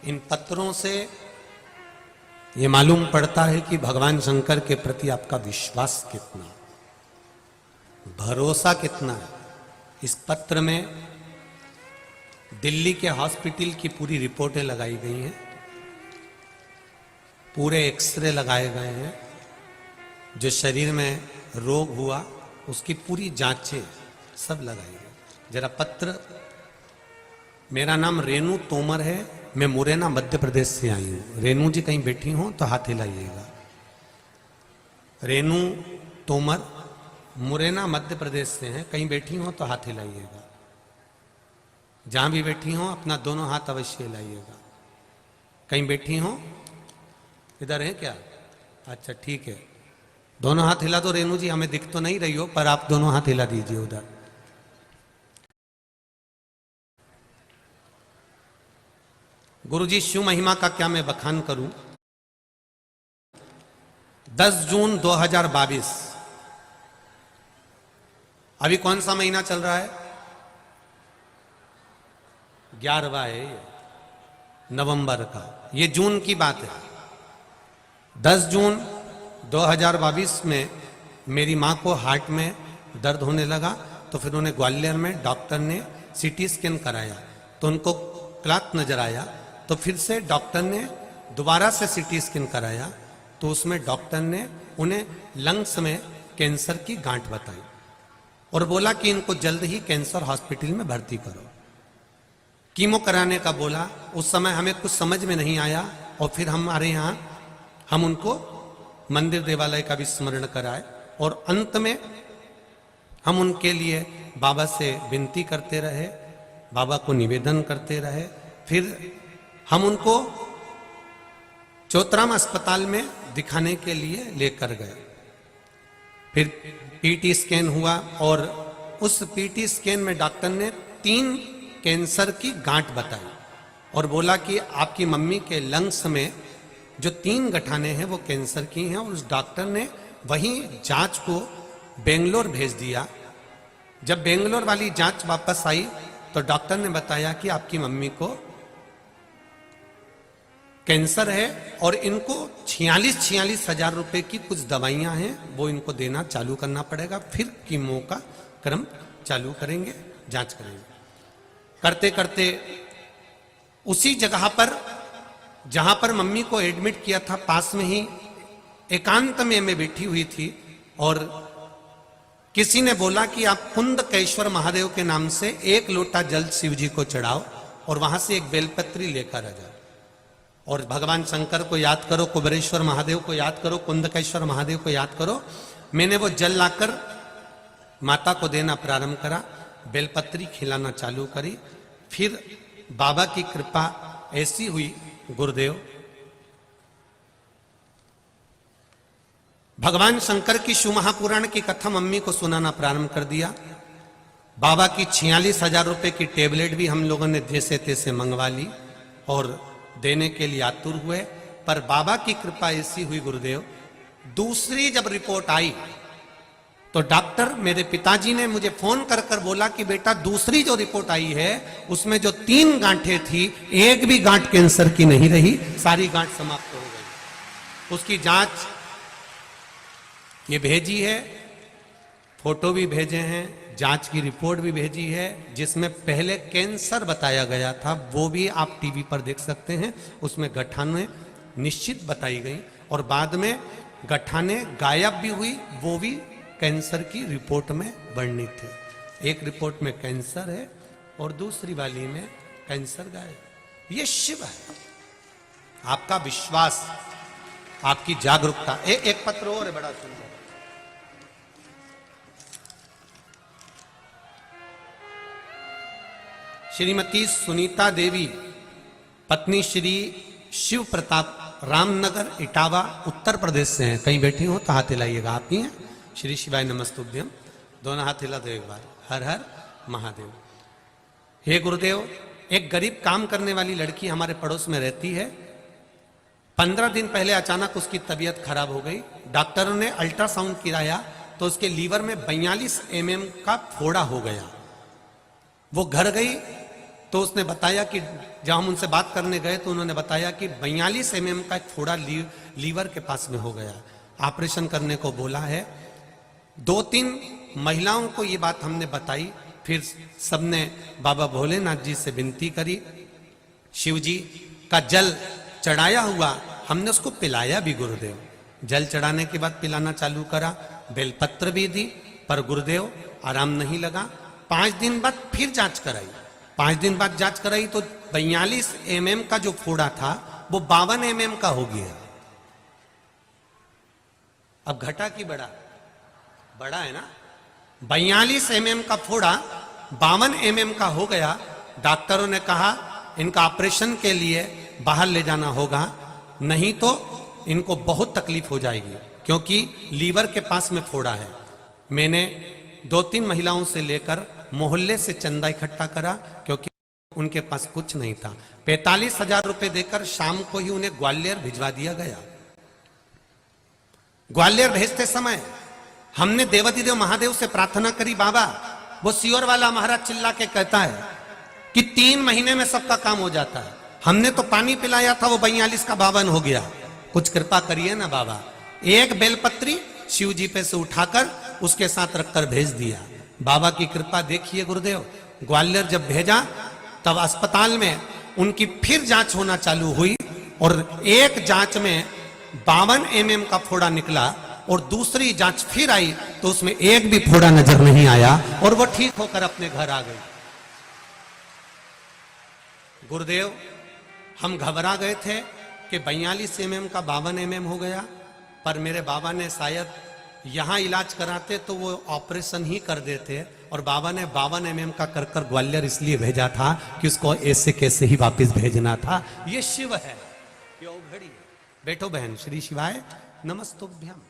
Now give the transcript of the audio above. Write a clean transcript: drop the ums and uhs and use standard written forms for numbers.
इन पत्रों से ये मालूम पड़ता है कि भगवान शंकर के प्रति आपका विश्वास कितना, भरोसा कितना है। इस पत्र में दिल्ली के हॉस्पिटल की पूरी रिपोर्टें लगाई गई हैं, पूरे एक्सरे लगाए गए हैं, जो शरीर में रोग हुआ उसकी पूरी जांचें सब लगाई गई। जरा पत्र, मेरा नाम रेनू तोमर है, मैं मुरैना मध्य प्रदेश से आई हूं। रेनू जी कहीं बैठी हो तो हाथ हिलाइएगा। रेनू तोमर मुरैना मध्य प्रदेश से हैं, कहीं बैठी हो तो हाथ हिलाइएगा। जहां भी बैठी हो अपना दोनों हाथ अवश्य हिलाइएगा। कहीं बैठी हो, इधर है क्या? अच्छा ठीक है, दोनों हाथ हिला दो। रेनू जी हमें दिख तो नहीं रही हो पर आप दोनों हाथ हिला दीजिए उधर। गुरुजी शिव महिमा का क्या मैं बखान करूं। 10 जून 2022, अभी कौन सा महीना चल रहा है? 11वां है नवंबर का, ये जून की बात है। 10 जून 2022 में मेरी मां को हार्ट में दर्द होने लगा, तो फिर उन्हें ग्वालियर में डॉक्टर ने सीटी स्कैन कराया तो उनको क्लॉट नजर आया। तो फिर से डॉक्टर ने दोबारा से सीटी स्कैन कराया तो उसमें डॉक्टर ने उन्हें लंग्स में कैंसर की गांठ बताई और बोला कि इनको जल्द ही कैंसर हॉस्पिटल में भर्ती करो। कीमो कराने का बोला। उस समय हमें कुछ समझ में नहीं आया और फिर हमारे यहाँ हम उनको मंदिर देवालय का भी स्मरण कराए और अंत में हम उनके लिए बाबा से विनती करते रहे, बाबा को निवेदन करते रहे। फिर हम उनको चौतराम अस्पताल में दिखाने के लिए लेकर गए। फिर पीटी स्कैन हुआ और उस पीटी स्कैन में डॉक्टर ने 3 कैंसर की गांठ बताई और बोला कि आपकी मम्मी के लंग्स में जो 3 गठाने हैं वो कैंसर की हैं। और उस डॉक्टर ने वही जांच को बेंगलोर भेज दिया। जब बेंगलोर वाली जांच वापस आई तो डॉक्टर ने बताया कि आपकी मम्मी को कैंसर है और इनको 46 हजार रुपए की कुछ दवाइयां हैं, वो इनको देना चालू करना पड़ेगा। फिर कीमो का क्रम चालू करेंगे, जांच करेंगे। करते करते उसी जगह पर जहां पर मम्मी को एडमिट किया था पास में ही एकांत में मैं बैठी हुई थी और किसी ने बोला कि आप कुंदकेश्वर महादेव के नाम से 1 लोटा जल शिव जी को चढ़ाओ और वहां से एक बेलपत्री लेकर आ जाओ और भगवान शंकर को याद करो, कुबेरेश्वर महादेव को याद करो, कुंदकेश्वर महादेव को याद करो। मैंने वो जल लाकर माता को देना प्रारंभ करा, बेलपत्री खिलाना चालू करी। फिर बाबा की कृपा ऐसी हुई, गुरुदेव भगवान शंकर की शिव महापुराण की कथा मम्मी को सुनाना प्रारंभ कर दिया। बाबा की 46 हजार रुपए की टेबलेट भी हम लोगों ने जैसे तैसे मंगवा ली और देने के लिए आतुर हुए। पर बाबा की कृपा ऐसी हुई गुरुदेव, दूसरी जब रिपोर्ट आई तो डॉक्टर मेरे पिताजी ने मुझे फोन कर कर बोला कि बेटा दूसरी जो रिपोर्ट आई है उसमें जो 3 गांठें थी, एक भी गांठ कैंसर की नहीं रही, सारी गांठ समाप्त हो गई। उसकी जांच ये भेजी है, फोटो भी भेजे हैं, जांच की रिपोर्ट भी भेजी है, जिसमें पहले कैंसर बताया गया था वो भी आप टीवी पर देख सकते हैं। उसमें गठाने निश्चित बताई गई और बाद में गठाने गायब भी हुई, वो भी कैंसर की रिपोर्ट में वर्णित थे। एक रिपोर्ट में कैंसर है और दूसरी वाली में कैंसर गायब। ये शिव है, आपका विश्वास, आपकी जागरूकता। एक पत्र और है बड़ा सुंदर। श्रीमती सुनीता देवी, पत्नी श्री शिव प्रताप, रामनगर इटावा उत्तर प्रदेश से हैं। कहीं बैठी हो तो हाथ हिलाइएगा। आप ही हैं? श्री शिवाय नमस्तुभ्यम। दोनों हाथ हिला दो एक बार। हर हर महादेव। हे गुरुदेव, एक गरीब काम करने वाली लड़की हमारे पड़ोस में रहती है। 15 दिन पहले अचानक उसकी तबीयत खराब हो गई। डॉक्टरों ने अल्ट्रासाउंड कराया तो उसके लीवर में 42 mm का फोड़ा हो गया। वो घर गई तो उसने बताया कि जब हम उनसे बात करने गए तो उन्होंने बताया कि 42 mm का एक फोड़ा लीवर के पास में हो गया, ऑपरेशन करने को बोला है। 2-3 महिलाओं को ये बात हमने बताई, फिर सबने बाबा भोलेनाथ जी से विनती करी। शिव जी का जल चढ़ाया हुआ हमने उसको पिलाया भी गुरुदेव। जल चढ़ाने के बाद पिलाना चालू करा, बेलपत्र भी दी, पर गुरुदेव आराम नहीं लगा। 5 दिन बाद फिर जांच कराई। 5 दिन बाद जांच कराई तो 42 mm का जो फोड़ा था वो 52 mm का हो गया। अब घटा कि बड़ा? बड़ा है ना। 42 mm का फोड़ा 52 mm का हो गया। डॉक्टरों ने कहा इनका ऑपरेशन के लिए बाहर ले जाना होगा, नहीं तो इनको बहुत तकलीफ हो जाएगी, क्योंकि लीवर के पास में फोड़ा है। मैंने 2-3 महिलाओं से लेकर मोहल्ले से चंदा इकट्ठा करा, क्योंकि उनके पास कुछ नहीं था। 45,000 रुपए देकर शाम को ही उन्हें ग्वालियर भिजवा दिया गया। ग्वालियर भेजते समय हमने देवाधिदेव महादेव से प्रार्थना करी, बाबा वो सियोर वाला महाराज चिल्ला के कहता है कि 3 महीने में सबका काम हो जाता है। हमने तो पानी पिलाया था, वो 42 का 52 हो गया। कुछ कृपा करिए ना बाबा। एक बेलपत्री शिव जी पे से उठाकर उसके साथ रखकर भेज दिया। बाबा की कृपा देखिए गुरुदेव। ग्वालियर जब भेजा तब अस्पताल में उनकी फिर जांच होना चालू हुई और एक जांच में 52 mm का फोड़ा निकला और दूसरी जांच फिर आई तो उसमें एक भी फोड़ा नजर नहीं आया और वो ठीक होकर अपने घर आ गई। गुरुदेव हम घबरा गए थे कि 42 mm का 52 mm हो गया, पर मेरे बाबा ने शायद यहां इलाज कराते तो वो ऑपरेशन ही कर देते, और बाबा ने 52 mm का कर कर ग्वालियर इसलिए भेजा था कि उसको ऐसे कैसे ही वापस भेजना था। ये शिव है, ये घड़ी। बैठो बहन। श्री शिवाय नमस्तुभ्यम।